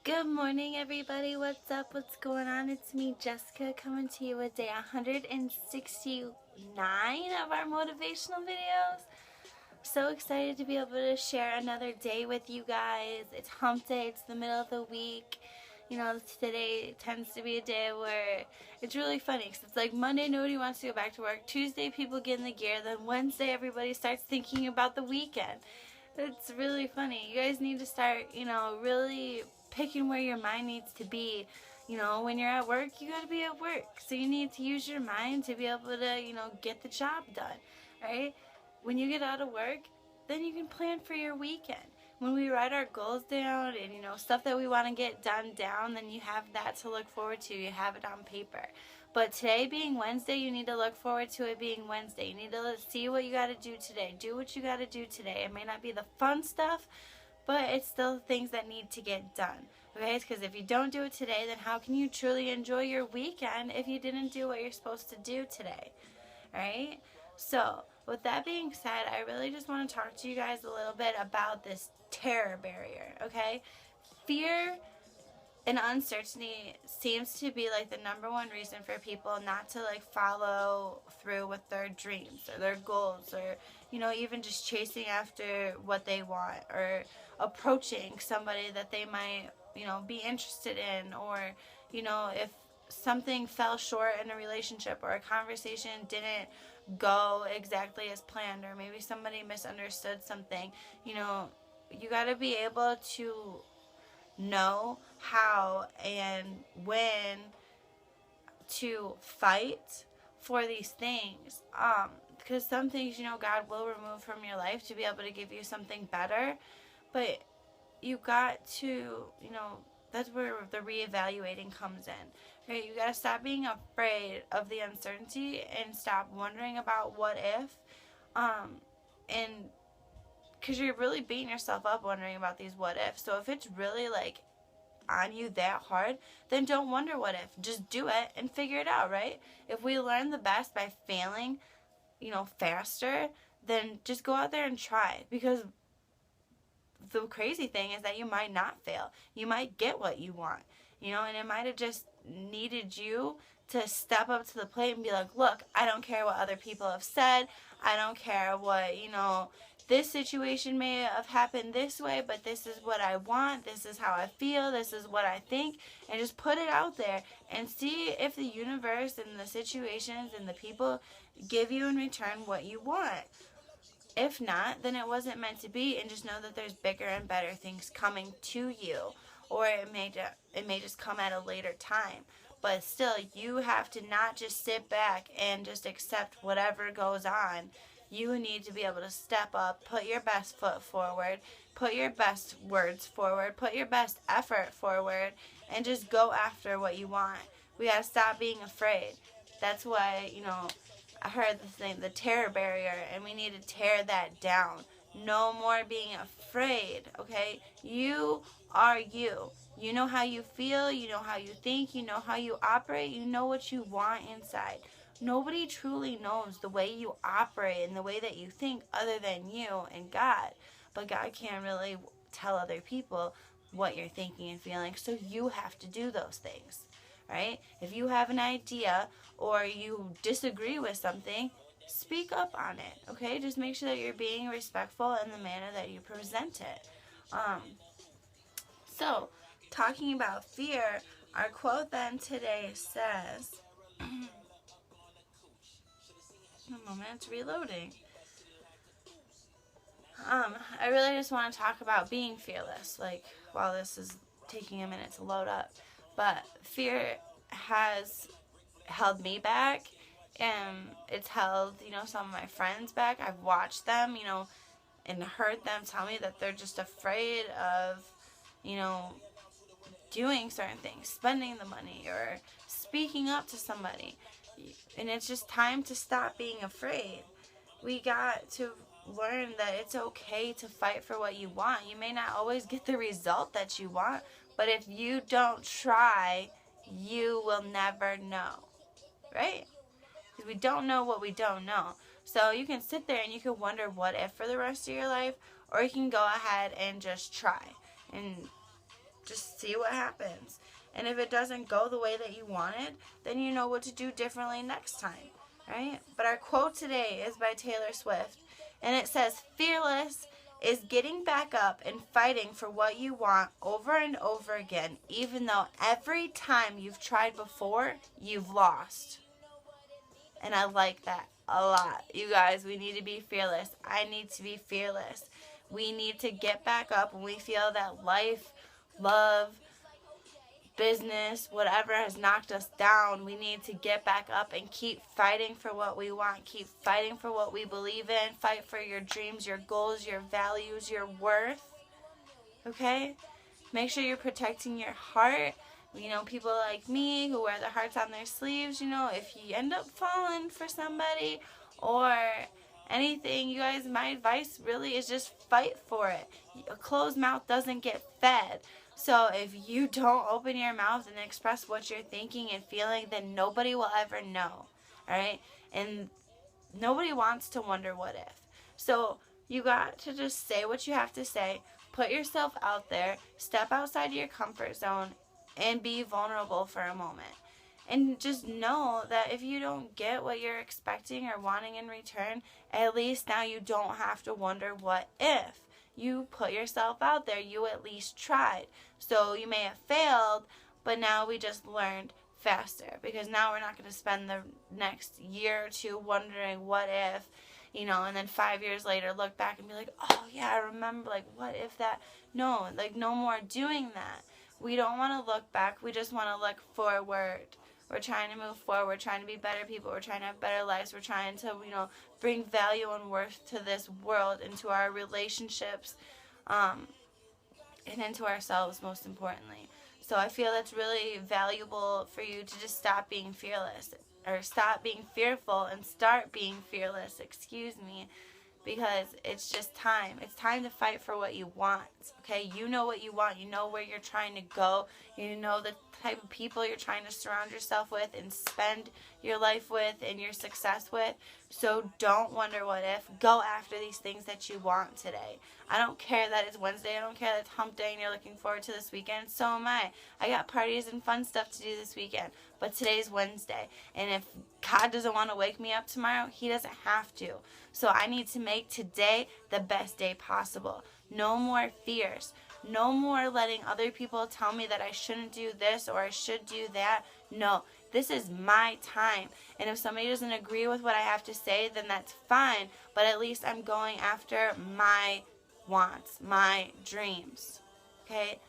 Good morning, everybody. What's up? What's going on? It's me, Jessica, coming to you with day 169 of our motivational videos. So excited to be able to share another day with you guys. It's hump day. It's the middle of the week. You know, today tends to be a day where it's really funny because it's like Monday, nobody wants to go back to work. Tuesday, people get in the gear. Then Wednesday, everybody starts thinking about the weekend. It's really funny. You guys need to start, really picking where your mind needs to be. When you're at work, you got to be at work. So you need to use your mind to be able to, get the job done, right? When you get out of work, then you can plan for your weekend. When we write our goals down and, stuff that we want to get done down, then you have that to look forward to. You have it on paper. But today being Wednesday, you need to look forward to it being Wednesday. You need to see what you got to do today. Do what you got to do today. It may not be the fun stuff, but it's still things that need to get done. Okay? Because if you don't do it today, then how can you truly enjoy your weekend if you didn't do what you're supposed to do today? Alright? So, with that being said, I really just want to talk to you guys a little bit about this terror barrier. Okay? Fear and uncertainty seems to be like the number one reason for people not to follow through with their dreams or their goals, or even just chasing after what they want, or approaching somebody that they might be interested in, or if something fell short in a relationship or a conversation didn't go exactly as planned, or maybe somebody misunderstood something. You got to be able to know how and when to fight for these things, because some things God will remove from your life to be able to give you something better, but you got to that's where the reevaluating comes in, right? You got to stop being afraid of the uncertainty and stop wondering about what if, and because you're really beating yourself up wondering about these what ifs. So if it's really on you that hard, then don't wonder what if. Just do it and figure it out, right? If we learn the best by failing, faster, then just go out there and try. Because the crazy thing is that you might not fail. You might get what you want, and it might have just needed you to step up to the plate and be like, look, I don't care what other people have said. I don't care what, this situation may have happened this way, but this is what I want. This is how I feel. This is what I think. And just put it out there and see if the universe and the situations and the people give you in return what you want. If not, then it wasn't meant to be, and just know that there's bigger and better things coming to you, or it may just come at a later time. But still, you have to not just sit back and just accept whatever goes on. You need to be able to step up, put your best foot forward, put your best words forward, put your best effort forward, and just go after what you want. We got to stop being afraid. That's why, I heard the thing, the terror barrier, and we need to tear that down. No more being afraid, okay? You are you. You know how you feel, you know how you think, you know how you operate, you know what you want inside. Nobody truly knows the way you operate and the way that you think other than you and God. But God can't really tell other people what you're thinking and feeling, so you have to do those things, right? If you have an idea or you disagree with something, speak up on it, okay? Just make sure that you're being respectful in the manner that you present it. So, talking about fear, our quote then today says, a moment, it's reloading. I really just want to talk about being fearless, while this is taking a minute to load up. But fear has held me back, and it's held, some of my friends back. I've watched them, and heard them tell me that they're just afraid of, doing certain things, spending the money, or speaking up to somebody. And it's just time to stop being afraid. We got to learn that it's okay to fight for what you want. You may not always get the result that you want, but if you don't try, you will never know, right? Because we don't know what we don't know. So you can sit there and you can wonder what if for the rest of your life, or you can go ahead and just try. And just see what happens. And if it doesn't go the way that you wanted, then you know what to do differently next time, right? But our quote today is by Taylor Swift, and it says, "Fearless is getting back up and fighting for what you want over and over again, even though every time you've tried before, you've lost." And I like that a lot. You guys, we need to be fearless. I need to be fearless. We need to get back up when we feel that life, love, business, whatever has knocked us down. We need to get back up and keep fighting for what we want. Keep fighting for what we believe in. Fight for your dreams, your goals, your values, your worth. Okay? Make sure you're protecting your heart. You know, people like me who wear their hearts on their sleeves, you know, if you end up falling for somebody or anything, you guys, my advice really is just fight for it. A closed mouth doesn't get fed. So if you don't open your mouth and express what you're thinking and feeling, then nobody will ever know, alright? And nobody wants to wonder what if. So you got to just say what you have to say, put yourself out there, step outside your comfort zone, and be vulnerable for a moment. And just know that if you don't get what you're expecting or wanting in return, at least now you don't have to wonder what if. You put yourself out there. You at least tried. So you may have failed, but now we just learned faster. Because now we're not going to spend the next year or two wondering what if, you know, and then 5 years later look back and be like, oh yeah, I remember, like, what if that? No, like, no more doing that. We don't want to look back. We just want to look forward. We're trying to move forward. We're trying to be better people. We're trying to have better lives. We're trying to, you know, bring value and worth to this world, into our relationships, and into ourselves, most importantly. So I feel it's really valuable for you to just stop being fearless, or stop being fearful and start being fearless, because it's just time. It's time to fight for what you want, okay? You know what you want. You know where you're trying to go. You know the type of people you're trying to surround yourself with and spend your life with and your success with. So don't wonder what if. Go after these things that you want today. I don't care that it's Wednesday. I don't care that it's hump day and you're looking forward to this weekend. So am I. I got parties and fun stuff to do this weekend. But today's Wednesday. And if God doesn't want to wake me up tomorrow, He doesn't have to. So I need to make today the best day possible. No more fears. No more letting other people tell me that I shouldn't do this or I should do that. No, this is my time. And if somebody doesn't agree with what I have to say, then that's fine. But at least I'm going after my wants, my dreams. Okay?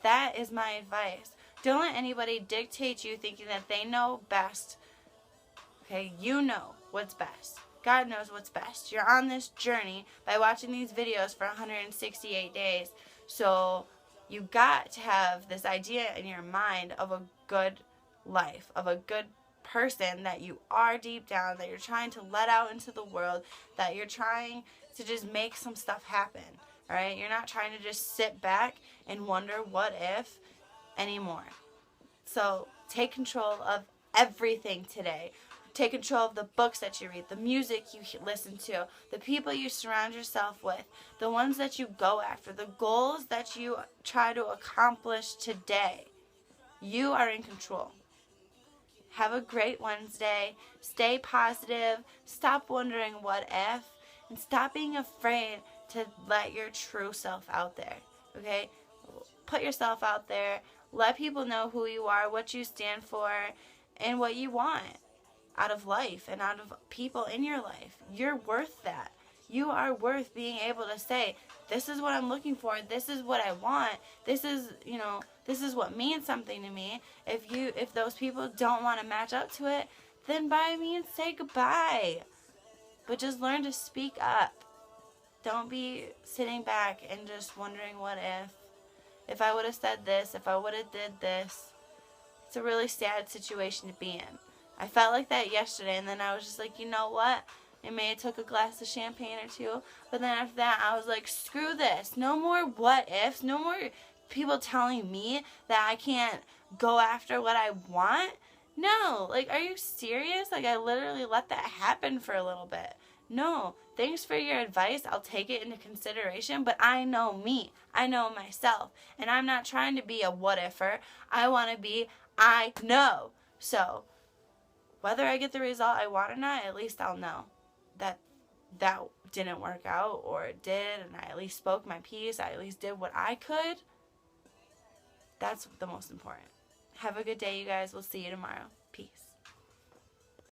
That is my advice. Don't let anybody dictate you thinking that they know best. Okay? You know what's best. God knows what's best. You're on this journey by watching these videos for 168 days. So you got to have this idea in your mind of a good life, of a good person that you are deep down, that you're trying to let out into the world, that you're trying to just make some stuff happen. All right? You're not trying to just sit back and wonder what if anymore. So take control of everything today. Take control of the books that you read, the music you listen to, the people you surround yourself with, the ones that you go after, the goals that you try to accomplish today. You are in control. Have a great Wednesday. Stay positive. Stop wondering what if. And stop being afraid to let your true self out there. Okay? Put yourself out there. Let people know who you are, what you stand for, and what you want out of life and out of people in your life. You're worth that. You are worth being able to say, this is what I'm looking for, this is what I want, this is, you know, this is what means something to me. If those people don't want to match up to it, then by all means say goodbye. But just learn to speak up. Don't be sitting back and just wondering what if I would have said this, if I would have did this. It's a really sad situation to be in. I felt like that yesterday, and then I was just like, you know what? I may have took a glass of champagne or two, but then after that, I was like, screw this. No more what ifs. No more people telling me that I can't go after what I want. No, like, are you serious? Like, I literally let that happen for a little bit. No, thanks for your advice. I'll take it into consideration, but I know me. I know myself. And I'm not trying to be a what-ifer. I want to be, I know. So, whether I get the result I want or not, at least I'll know that that didn't work out, or it did, and I at least spoke my piece. I at least did what I could. That's the most important. Have a good day, you guys. We'll see you tomorrow. Peace.